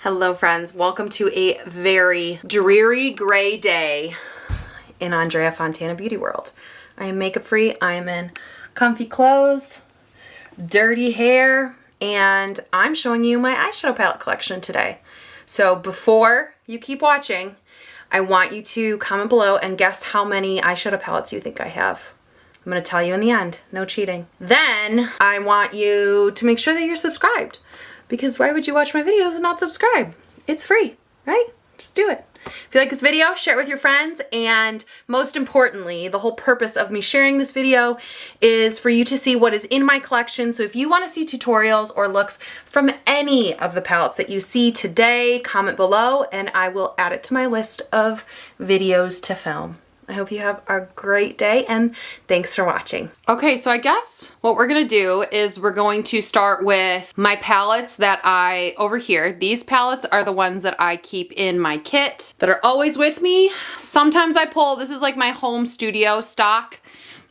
Hello friends, welcome to a very dreary gray day in Andrea Fontana beauty world. I am makeup free, I am in comfy clothes, dirty hair, and I'm showing you my eyeshadow palette collection today. So before you keep watching, I want you to comment below and guess how many eyeshadow palettes you think I have. I'm gonna tell you in the end, no cheating. Then I want you to make sure that you're subscribed. Because why would you watch my videos and not subscribe? It's free, right? Just do it. If you like this video, share it with your friends, and most importantly, the whole purpose of me sharing this video is for you to see what is in my collection. So if you want to see tutorials or looks from any of the palettes that you see today, comment below and I will add it to my list of videos to film. I hope you have a great day and thanks for watching. Okay, so I guess what we're gonna do is we're going to start with my palettes that over here. These palettes are the ones that I keep in my kit that are always with me. Sometimes I pull, this is like my home studio stock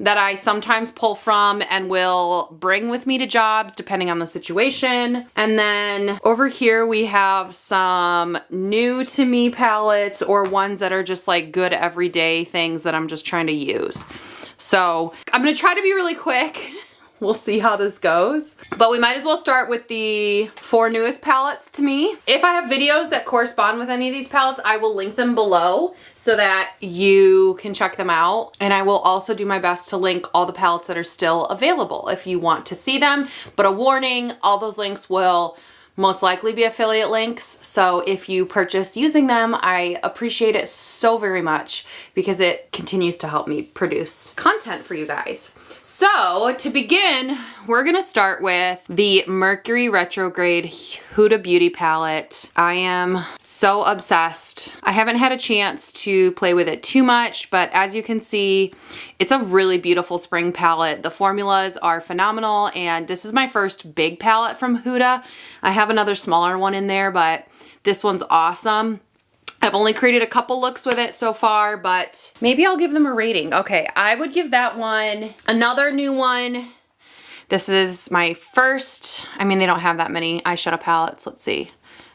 that I sometimes pull from and will bring with me to jobs depending on the situation. And then over here we have some new to me palettes or ones that are just like good everyday things that I'm just trying to use. So I'm gonna try to be really quick. We'll see how this goes. But we might as well start with the 4 newest palettes to me. If I have videos that correspond with any of these palettes, I will link them below so that you can check them out. And I will also do my best to link all the palettes that are still available if you want to see them. But a warning, all those links will most likely be affiliate links. So if you purchase using them, I appreciate it so very much because it continues to help me produce content for you guys. So to begin, we're gonna start with the Mercury Retrograde Huda Beauty palette. I am so obsessed. I haven't had a chance to play with it too much, but as you can see, it's a really beautiful spring palette. The formulas are phenomenal, and this is my first big palette from Huda. I have another smaller one in there, but this one's awesome. I've only created a couple looks with it so far, but maybe I'll give them a rating. Okay, I would give that one another new one. This is my first, I mean, they don't have that many eyeshadow palettes. Let's see.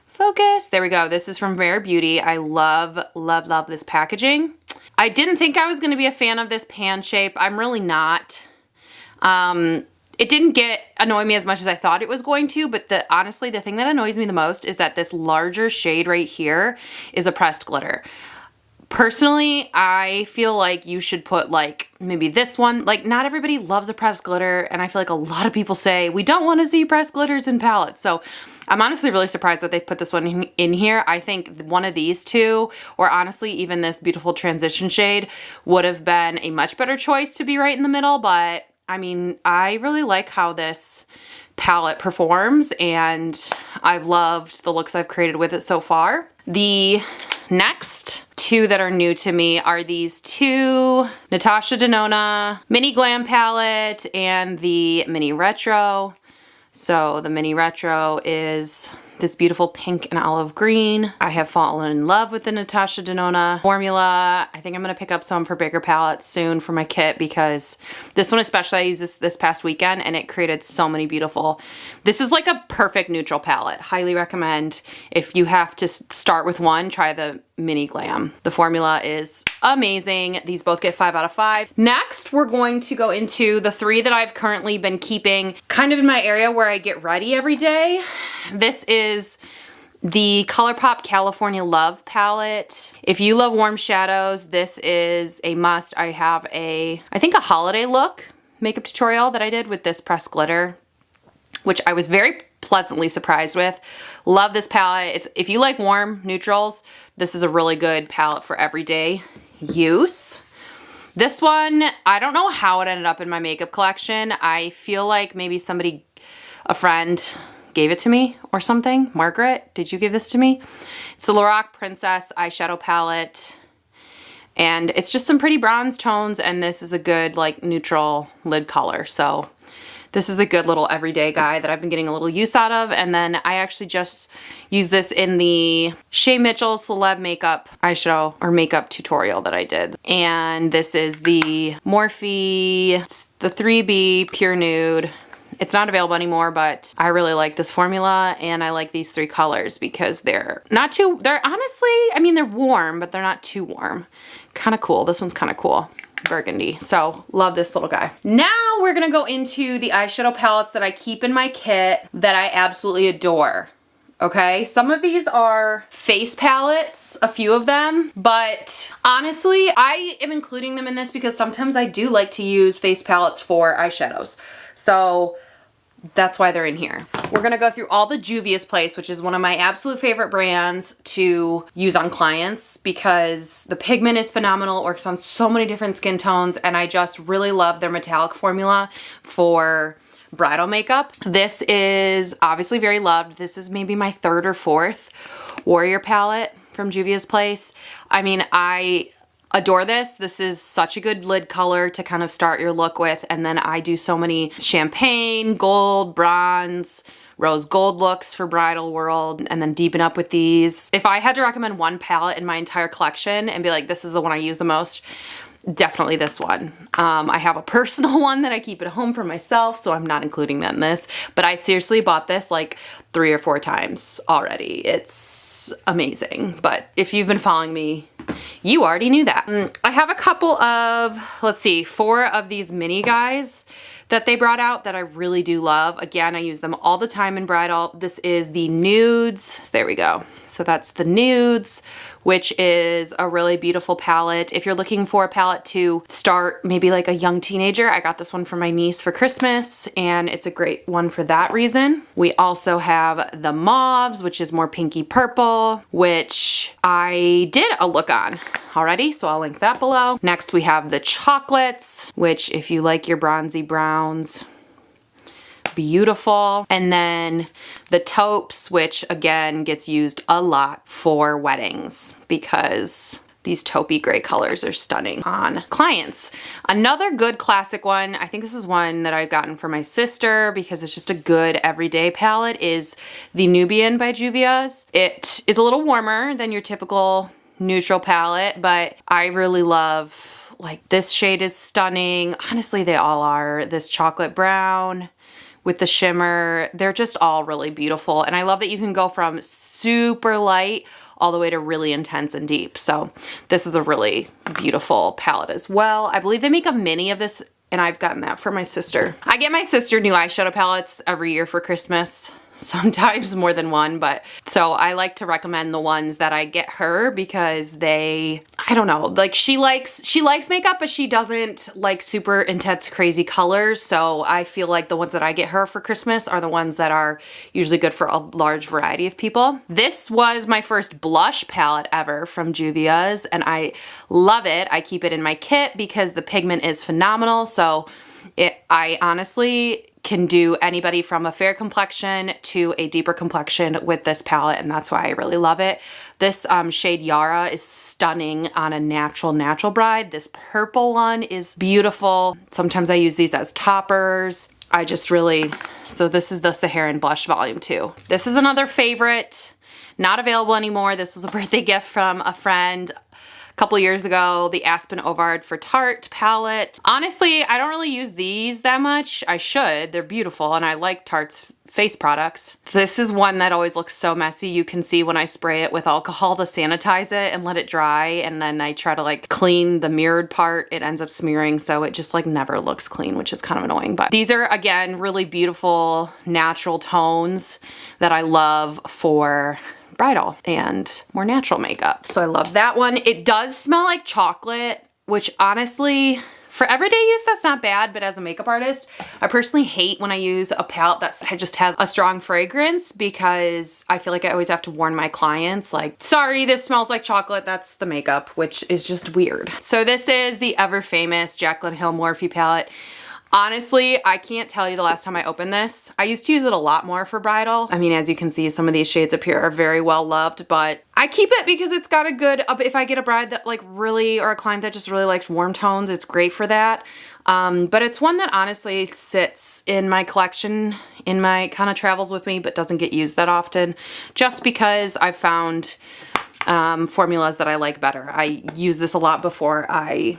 Focus. There we go. This is from Rare Beauty. I love, love, love this packaging. I didn't think I was going to be a fan of this pan shape. I'm really not. It didn't annoy me as much as I thought it was going to, but honestly, the thing that annoys me the most is that this larger shade right here is a pressed glitter. Personally, I feel like you should put like maybe this one. Like, not everybody loves a pressed glitter, and I feel like a lot of people say we don't want to see pressed glitters in palettes. So I'm honestly really surprised that they put this one in here. I think one of these two, or honestly even this beautiful transition shade, would have been a much better choice to be right in the middle, but I mean, I really like how this palette performs, and I've loved the looks I've created with it so far. The next two that are new to me are these two Natasha Denona Mini Glam palette and the Mini Retro. So the Mini Retro is this beautiful pink and olive green. I have fallen in love with the Natasha Denona formula. I think I'm gonna pick up some for bigger palettes soon for my kit because this one especially, I used this past weekend and it created so many beautiful. This is like a perfect neutral palette. Highly recommend. If you have to start with one, try the Mini Glam. The formula is amazing. These both get 5 out of 5. Next, we're going to go into the 3 that I've currently been keeping kind of in my area where I get ready every day. This is the Colourpop California Love palette. If you love warm shadows, this is a must. I have I think a holiday look makeup tutorial that I did with this pressed glitter, which I was very pleasantly surprised with. Love this palette. If you like warm neutrals, this is a really good palette for everyday use. This one, I don't know how it ended up in my makeup collection. I feel like maybe a friend gave it to me or something. Margaret, did you give this to me? It's the Lorac Princess eyeshadow palette. And it's just some pretty bronze tones, and this is a good like neutral lid color. So this is a good little everyday guy that I've been getting a little use out of. And then I actually just used this in the Shay Mitchell Celeb Makeup eyeshadow or makeup tutorial that I did. And this is the Morphe, the 3B Pure Nude. It's not available anymore, but I really like this formula and I like these 3 colors because they're honestly, I mean, they're warm, but they're not too warm. Kind of cool. This one's kind of cool. Burgundy. So love this little guy. Now we're gonna go into the eyeshadow palettes that I keep in my kit that I absolutely adore. Okay, some of these are face palettes, a few of them, but honestly, I am including them in this because sometimes I do like to use face palettes for eyeshadows. So that's why they're in here. We're gonna go through all the Juvia's Place, which is one of my absolute favorite brands to use on clients because the pigment is phenomenal. It works on so many different skin tones, and I just really love their metallic formula for bridal makeup. This is obviously very loved. This is maybe my 3rd or 4th Warrior palette from Juvia's Place. I mean, I adore this. This is such a good lid color to kind of start your look with. And then I do so many champagne, gold, bronze, rose gold looks for bridal world, and then deepen up with these. If I had to recommend one palette in my entire collection and be like, this is the one I use the most, definitely this one. I have a personal one that I keep at home for myself, so I'm not including that in this, but I seriously bought this like 3 or 4 times already. It's amazing, but if you've been following me, you already knew that. I have a couple of, let's see, 4 of these mini guys that they brought out that I really do love. Again, I use them all the time in bridal. This is the Nudes. There we go. So that's the Nudes, which is a really beautiful palette. If you're looking for a palette to start maybe like a young teenager, I got this one for my niece for Christmas, and it's a great one for that reason. We also have the Mauves, which is more pinky purple, which I did a look on already, so I'll link that below. Next, we have the Chocolates, which if you like your bronzy browns, beautiful. And then the Taupes, which again gets used a lot for weddings because these taupey gray colors are stunning on clients. Another good classic one, I think this is one that I've gotten for my sister because it's just a good everyday palette, is the Nubian by Juvia's. It is a little warmer than your typical neutral palette, but I really love, like, this shade is stunning. Honestly, they all are. This chocolate brown with the shimmer, they're just all really beautiful. And I love that you can go from super light all the way to really intense and deep. So this is a really beautiful palette as well. I believe they make a mini of this, and I've gotten that for my sister. I get my sister new eyeshadow palettes every year for Christmas. Sometimes more than one, but so I like to recommend the ones that I get her because they, I don't know, like she likes makeup, but she doesn't like super intense crazy colors. So I feel like the ones that I get her for Christmas are the ones that are usually good for a large variety of people. This was my first blush palette ever from Juvia's, and I love it. I keep it in my kit because the pigment is phenomenal. So I honestly can do anybody from a fair complexion to a deeper complexion with this palette, and that's why I really love it. This shade Yara is stunning on a natural bride. This purple one is beautiful. Sometimes I use these as toppers. I just really, so this is the Saharan Blush Volume 2. This is another favorite, not available anymore. This was a birthday gift from a friend couple years ago, the Aspyn Ovard for Tarte palette. Honestly, I don't really use these that much. I should. They're beautiful, and I like Tarte's face products. This is one that always looks so messy. You can see when I spray it with alcohol to sanitize it and let it dry, and then I try to like clean the mirrored part, it ends up smearing, so it just like never looks clean, which is kind of annoying. But these are, again, really beautiful natural tones that I love for bridal and more natural makeup. So I love that one. It does smell like chocolate, which honestly, for everyday use, that's not bad, but as a makeup artist, I personally hate when I use a palette that just has a strong fragrance because I feel like I always have to warn my clients, like, sorry, this smells like chocolate, that's the makeup, which is just weird. So this is the ever famous Jaclyn Hill Morphe palette. Honestly, I can't tell you the last time I opened this. I used to use it a lot more for bridal. I mean, as you can see, some of these shades up here are very well loved, but I keep it because it's got a good, if I get a bride that like really, or a client that just really likes warm tones, it's great for that. But it's one that honestly sits in my collection, in my kind of travels with me, but doesn't get used that often, just because I've found formulas that I like better. I use this a lot before I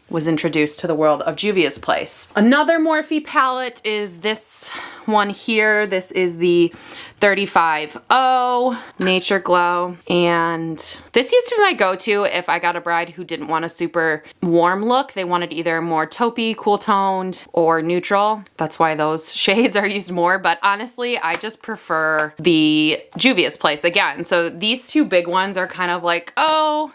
was introduced to the world of Juvia's Place. Another Morphe palette is this one here. This is the 35O Nature Glow, and this used to be my go-to if I got a bride who didn't want a super warm look. They wanted either more taupey, cool toned, or neutral. That's why those shades are used more, but honestly, I just prefer the Juvia's Place again. So these two big ones are kind of like, oh,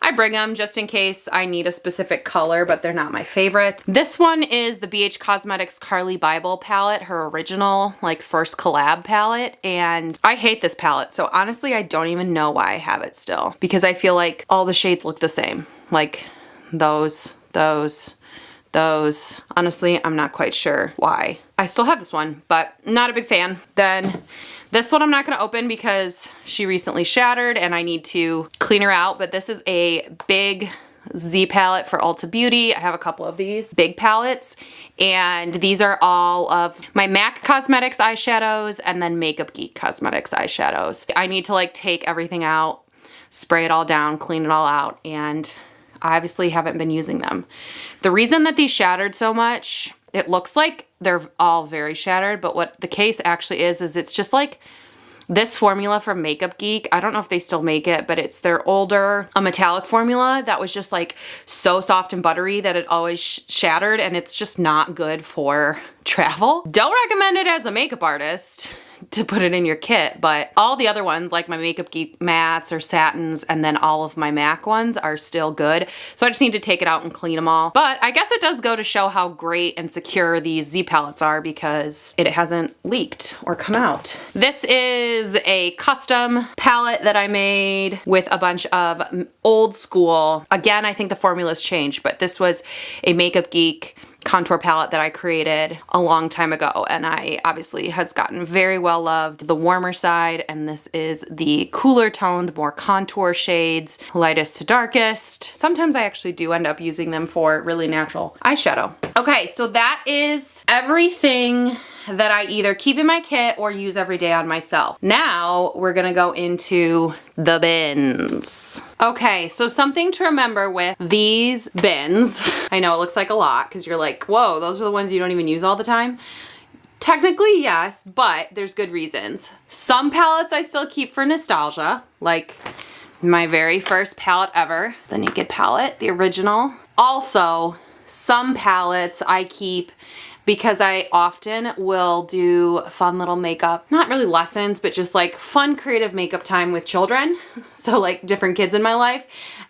I bring them just in case I need a specific color, but they're not my favorite. This one is the BH Cosmetics Carli Bybel palette, her original, like, first collab palette, and I hate this palette, so honestly, I don't even know why I have it still, because I feel like all the shades look the same. Like, those. Honestly, I'm not quite sure why. I still have this one, but not a big fan. Then this one I'm not gonna open because she recently shattered and I need to clean her out, but this is a big Z palette for Ulta Beauty. I have a couple of these big palettes, and these are all of my MAC Cosmetics eyeshadows and then Makeup Geek Cosmetics eyeshadows. I need to like take everything out, spray it all down, clean it all out, and I obviously haven't been using them. The reason that these shattered so much, it looks like they're all very shattered, but what the case actually is it's just like this formula from Makeup Geek. I don't know if they still make it, but it's their older, a metallic formula that was just like so soft and buttery that it always shattered, and it's just not good for travel. Don't recommend it as a makeup artist to put it in your kit, but all the other ones, like my Makeup Geek mattes or satins, and then all of my MAC ones are still good. So I just need to take it out and clean them all. But I guess it does go to show how great and secure these Z palettes are because it hasn't leaked or come out. This is a custom palette that I made with a bunch of old school. Again, I think the formula's changed, but this was a Makeup Geek contour palette that I created a long time ago, and I obviously has gotten very well loved. The warmer side, and this is the cooler toned, more contour shades, lightest to darkest. Sometimes I actually do end up using them for really natural eyeshadow. Okay, so that is everything that I either keep in my kit or use every day on myself. Now we're gonna go into the bins. Okay, so something to remember with these bins, I know it looks like a lot because you're like, whoa, those are the ones you don't even use all the time. Technically, yes, but there's good reasons. Some palettes I still keep for nostalgia, like my very first palette ever, the Naked palette, the original. Also, some palettes I keep because I often will do fun little makeup, not really lessons, but just like fun creative makeup time with children. So like different kids in my life.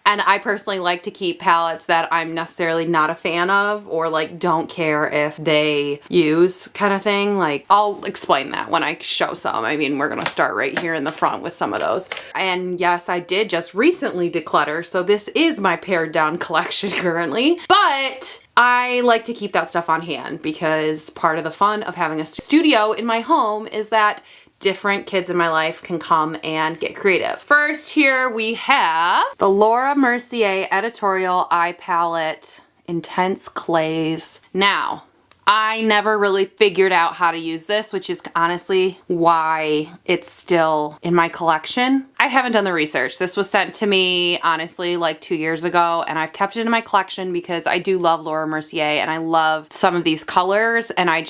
And I personally like to keep palettes that I'm necessarily not a fan of or like don't care if they use kind of thing. Like I'll explain that when I show some. I mean, we're gonna start right here in the front with some of those. And yes, I did just recently declutter. So this is my pared down collection currently, but I like to keep that stuff on hand because part of the fun of having a studio in my home is that different kids in my life can come and get creative. First here we have the Laura Mercier Editorial Eye Palette Intense Clays. Now, I never really figured out how to use this, which is honestly why it's still in my collection. I haven't done the research. This was sent to me, honestly, like 2 years ago, and I've kept it in my collection because I do love Laura Mercier and I love some of these colors, and I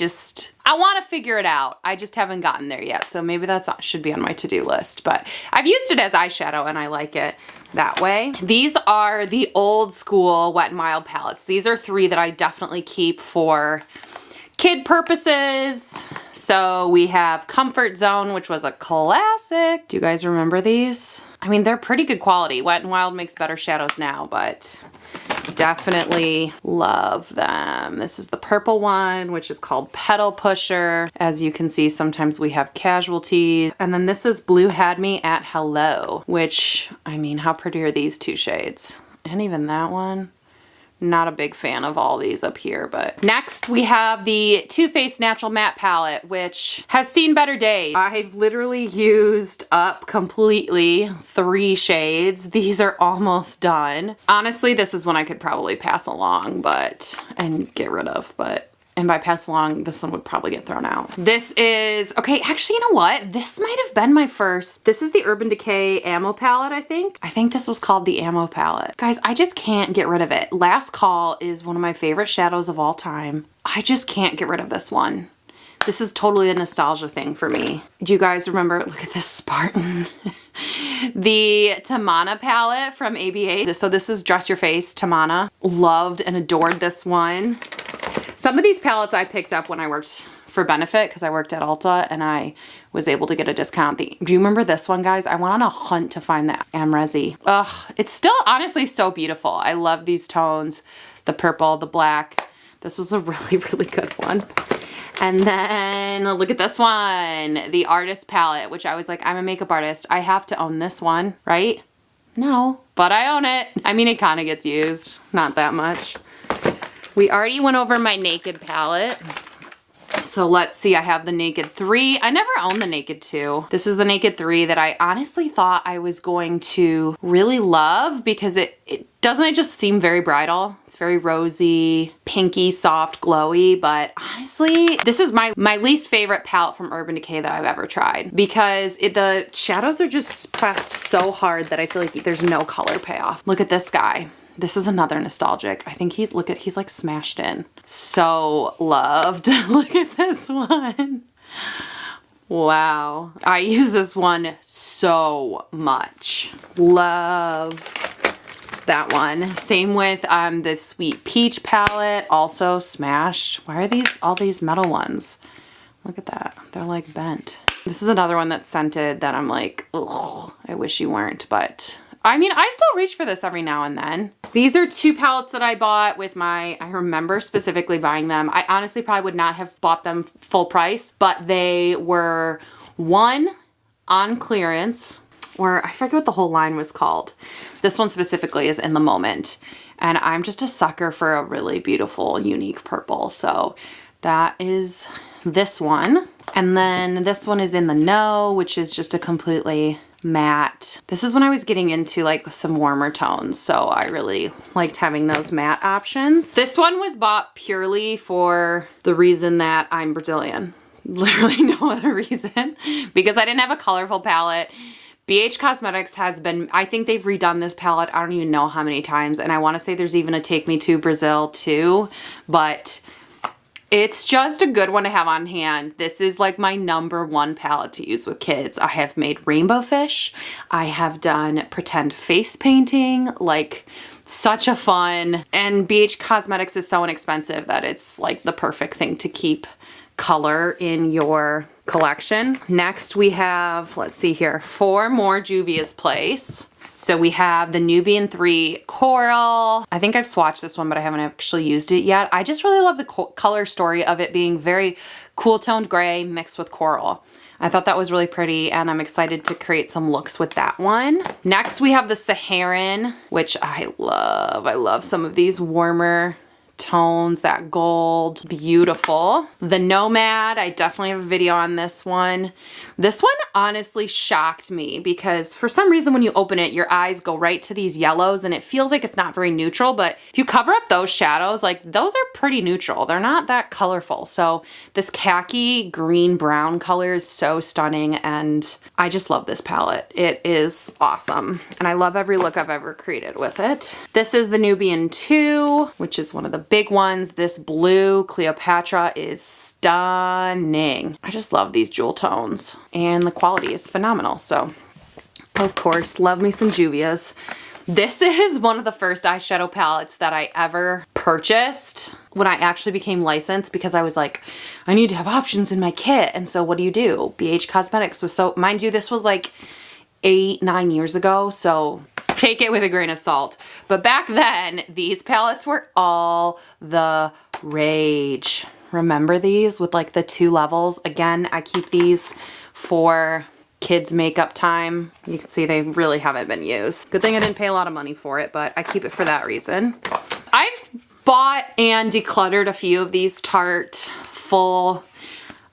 want to figure it out. I just haven't gotten there yet, so maybe that should be on my to-do list, but I've used it as eyeshadow and I like it that way. These are the old school Wet n Wild palettes. These are 3 that I definitely keep for kid purposes. So we have Comfort Zone, which was a classic. Do you guys remember these? I mean, they're pretty good quality. Wet n Wild makes better shadows now, but definitely love them. This is the purple one, which is called Petal Pusher. As you can see, sometimes we have casualties. And then this is Blue Had Me at Hello, which, I mean, how pretty are these 2 shades? And even that one. Not a big fan of all these up here, but next we have the Too Faced Natural Matte Palette, which has seen better days. I've literally used up completely 3 shades. These are almost done. Honestly, this is one I could probably pass along, and get rid of, but And by pass along, this one would probably get thrown out. This is, okay, actually, you know what? This might have been my first. This is the Urban Decay Ammo palette, I think. I think this was called the Ammo palette. Guys, I just can't get rid of it. Last Call is one of my favorite shadows of all time. I just can't get rid of this one. This is totally a nostalgia thing for me. Do you guys remember, look at this Spartan. The Tamanna palette from ABA. So this is Dress Your Face, Tamanna. Loved and adored this one. Some of these palettes I picked up when I worked for Benefit because I worked at Ulta and I was able to get a discount. Do you remember this one, guys? I went on a hunt to find that Amrezy. Ugh, it's still honestly so beautiful. I love these tones, the purple, the black. This was a really, really good one. And then look at this one, the Artist palette, which I was like, I'm a makeup artist. I have to own this one, right? No, but I own it. I mean, it kind of gets used, not that much. We already went over my Naked palette. So let's see, I have the Naked 3. I never owned the Naked 2. This is the Naked 3 that I honestly thought I was going to really love because it doesn't just seem very bridal. It's very rosy, pinky, soft, glowy, but honestly, this is my least favorite palette from Urban Decay that I've ever tried because the shadows are just pressed so hard that I feel like there's no color payoff. Look at this guy. This is another nostalgic. I think he's like smashed in. So loved. Look at this one. Wow. I use this one so much. Love that one. Same with the Sweet Peach palette. Also smashed. Why are all these metal ones? Look at that. They're like bent. This is another one that's scented that I'm like, ugh, I wish you weren't, but I mean, I still reach for this every now and then. These are two palettes that I bought with I remember specifically buying them. I honestly probably would not have bought them full price, but they were one on clearance, or I forget what the whole line was called. This one specifically is In the Moment. And I'm just a sucker for a really beautiful, unique purple. So that is this one. And then this one is In the Know, which is just a completely matte. This is when I was getting into like some warmer tones, so I really liked having those matte options. This one was bought purely for the reason that I'm Brazilian. Literally no other reason, because I didn't have a colorful palette. BH Cosmetics has been, I think they've redone this palette I don't even know how many times, and I want to say there's even a Take Me to Brazil too, but it's just a good one to have on hand. This is like my #1 palette to use with kids. I have made rainbow fish. I have done pretend face painting, like such a fun, and BH Cosmetics is so inexpensive that it's like the perfect thing to keep color in your collection. Next we have, let's see here, 4 more Juvia's Place. So we have the Nubian 3 Coral. I think I've swatched this one, but I haven't actually used it yet. I just really love the color story of it being very cool toned gray mixed with coral. I thought that was really pretty, and I'm excited to create some looks with that one. Next, we have the Saharan, which I love. I love some of these warmer tones, that gold, beautiful. The Nomad, I definitely have a video on this one. This one honestly shocked me because for some reason when you open it, your eyes go right to these yellows and it feels like it's not very neutral, but if you cover up those shadows, like those are pretty neutral. They're not that colorful. So this khaki green brown color is so stunning, and I just love this palette. It is awesome. And I love every look I've ever created with it. This is the Nubian 2, which is one of the big ones. This blue Cleopatra is stunning. I just love these jewel tones, and the quality is phenomenal. So of course, love me some Juvia's. This is one of the first eyeshadow palettes that I ever purchased when I actually became licensed, because I was like, I need to have options in my kit. And so what do? BH Cosmetics was so, mind you, this was like 8-9 years ago, so take it with a grain of salt. But back then, these palettes were all the rage. Remember these with like the 2 levels? Again, I keep these for kids makeup time. You can see they really haven't been used. Good thing I didn't pay a lot of money for it, but I keep it for that reason. I've bought and decluttered a few of these Tarte full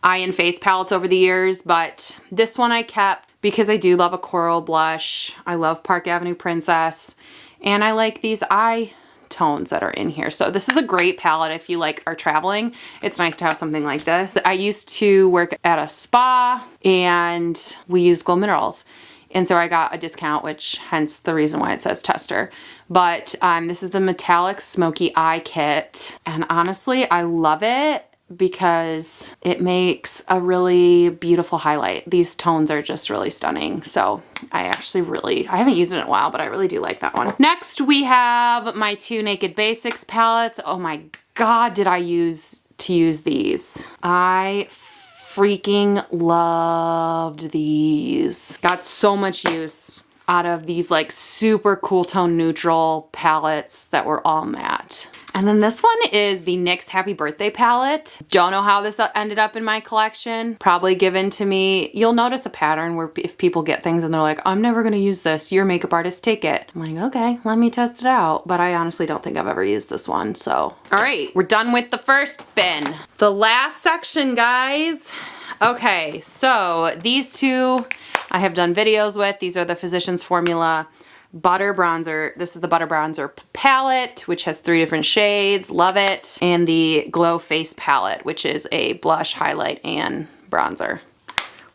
eye and face palettes over the years, but this one I kept because I do love a coral blush. I love Park Avenue Princess, and I like these eye tones that are in here. So this is a great palette if you like are traveling. It's nice to have something like this. I used to work at a spa and we use Glow Minerals. And so I got a discount, which hence the reason why it says tester. But this is the Metallic Smoky Eye Kit. And honestly, I love it because it makes a really beautiful highlight. These tones are just really stunning. So I haven't used it in a while, but I really do like that one. Next, we have my 2 Naked Basics palettes. Oh my God, did I use these? I freaking loved these. Got so much use out of these like super cool tone neutral palettes that were all matte. And then this one is the NYX Happy Birthday palette. Don't know how this ended up in my collection. Probably given to me. You'll notice a pattern where if people get things and they're like, I'm never gonna use this, you're a makeup artist, take it. I'm like, okay, let me test it out. But I honestly don't think I've ever used this one, so. All right, we're done with the first bin. The last section, guys. Okay, so these two I have done videos with. These are the Physicians Formula Butter Bronzer. This is the Butter Bronzer palette, which has 3 different shades. Love it. And the Glow Face palette, which is a blush, highlight, and bronzer.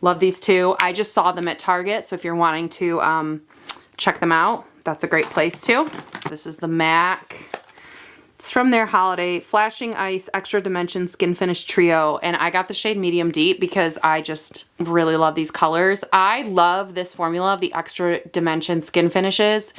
Love these two. I just saw them at Target, so if you're wanting to check them out, that's a great place to. This is the MAC. It's from their holiday Flashing Ice Extra Dimension Skin Finish Trio, and I got the shade Medium Deep because I just really love these colors. I love this formula of the Extra Dimension Skin Finishes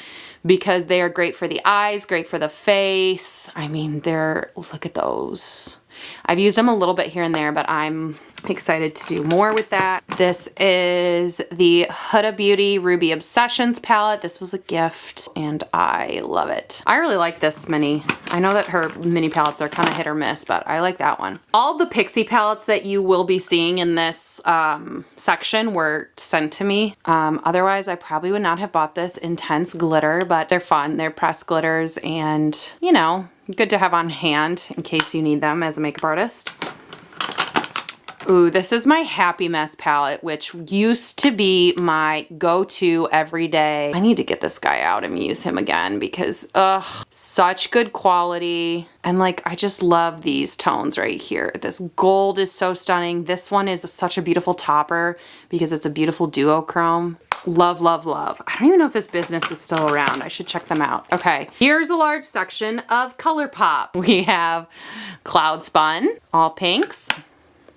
because they are great for the eyes, great for the face. I mean, look at those. I've used them a little bit here and there, but I'm excited to do more with that. This is the Huda Beauty Ruby Obsessions palette. This was a gift and I love it. I really like this mini. I know that her mini palettes are kind of hit or miss, but I like that one. All the Pixie palettes that you will be seeing in this section were sent to me. Otherwise, I probably would not have bought this Intense Glitter, but they're fun. They're pressed glitters and, you know, good to have on hand in case you need them as a makeup artist. Ooh, this is my Happy Mess palette, which used to be my go-to every day. I need to get this guy out and use him again because, ugh, such good quality. And like, I just love these tones right here. This gold is so stunning. This one is such a beautiful topper because it's a beautiful duochrome. Love, love, love. I don't even know if this business is still around. I should check them out. Okay, here's a large section of Colourpop. We have Cloud Spun, all pinks.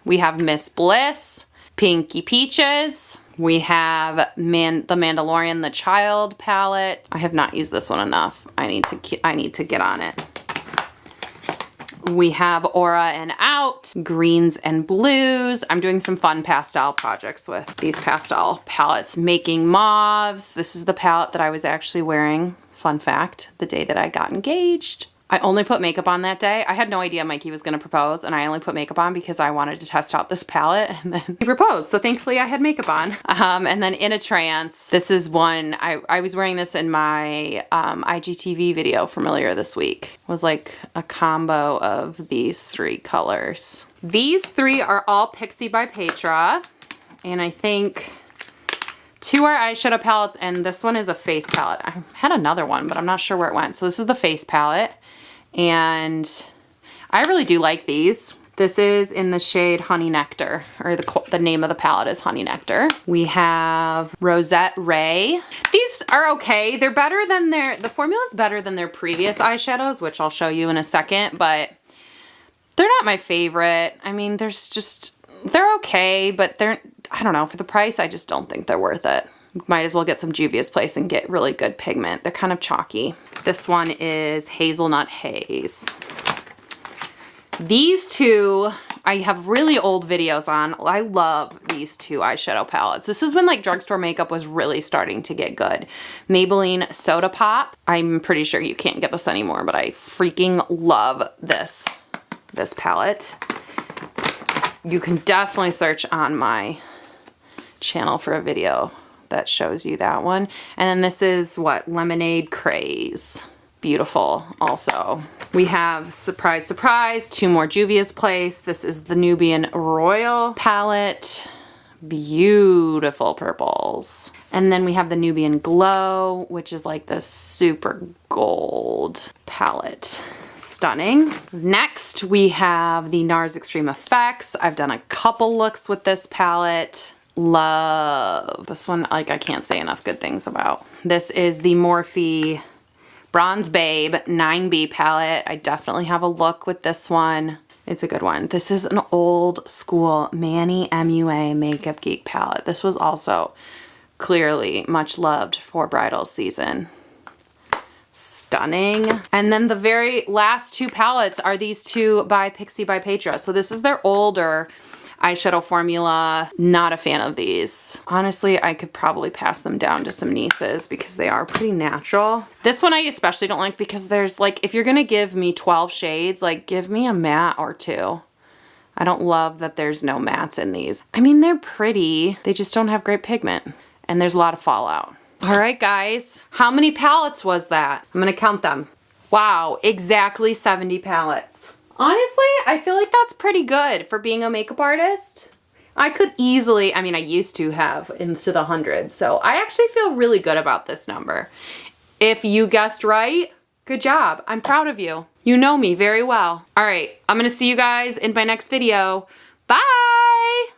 We have Miss Bliss, Pinky Peaches. We have the Mandalorian The Child palette. I have not used this one enough. I need to get on it. We have Aura and Out, greens and blues. I'm doing some fun pastel projects with these pastel palettes. Making Mauves. This is the palette that I was actually wearing, fun fact, the day that I got engaged. I only put makeup on that day. I had no idea Mikey was gonna propose, and I only put makeup on because I wanted to test out this palette, and then he proposed. So thankfully I had makeup on. And then In a Trance. This is one, I was wearing this in my IGTV video from earlier this week. It was like a combo of these 3 colors. These 3 are all Pixie by Petra, and I think 2 are eyeshadow palettes, and this one is a face palette. I had another one, but I'm not sure where it went. So this is the face palette. And I really do like these. This is in the shade Honey Nectar, or the name of the palette is Honey Nectar. We have Rosette Ray. These are okay. They're better than the formula's better than their previous eyeshadows, which I'll show you in a second, but they're not my favorite. I mean, they're okay, but I don't know, for the price, I just don't think they're worth it. Might as well get some Juvia's Place and get really good pigment. They're kind of chalky. This one is Hazelnut Haze. These 2, I have really old videos on. I love these 2 eyeshadow palettes. This is when like drugstore makeup was really starting to get good. Maybelline Soda Pop. I'm pretty sure you can't get this anymore, but I freaking love this palette. You can definitely search on my channel for a video that shows you that one. And then this is what? Lemonade Craze. Beautiful also. We have, surprise, surprise, 2 more Juvia's Place. This is the Nubian Royal palette. beautiful purples. And then we have the Nubian Glow, which is like this super gold palette. Stunning. Next, we have the Nars Extreme Effects. I've done a couple looks with this palette. Love this one. Like, I can't say enough good things about. This is the Morphe Bronze Babe 9B palette. I definitely have a look with this one. It's a good one. This is an old school Manny MUA Makeup Geek palette. This was also clearly much loved for bridal season. Stunning. And then the very last two palettes are these two by Pixie by Petra. So this is their older eyeshadow formula. Not a fan of these. Honestly, I could probably pass them down to some nieces because they are pretty natural. This one I especially don't like because there's like, if you're gonna give me 12 shades, like give me a matte or two. I don't love that there's no mattes in these. I mean, they're pretty. They just don't have great pigment. And there's a lot of fallout. All right, guys. How many palettes was that? I'm gonna count them. Wow, exactly 70 palettes. Honestly, I feel like that's pretty good for being a makeup artist. I could easily, I mean, I used to have into the hundreds, so I actually feel really good about this number. If you guessed right, good job. I'm proud of you. You know me very well. All right, I'm gonna see you guys in my next video. Bye!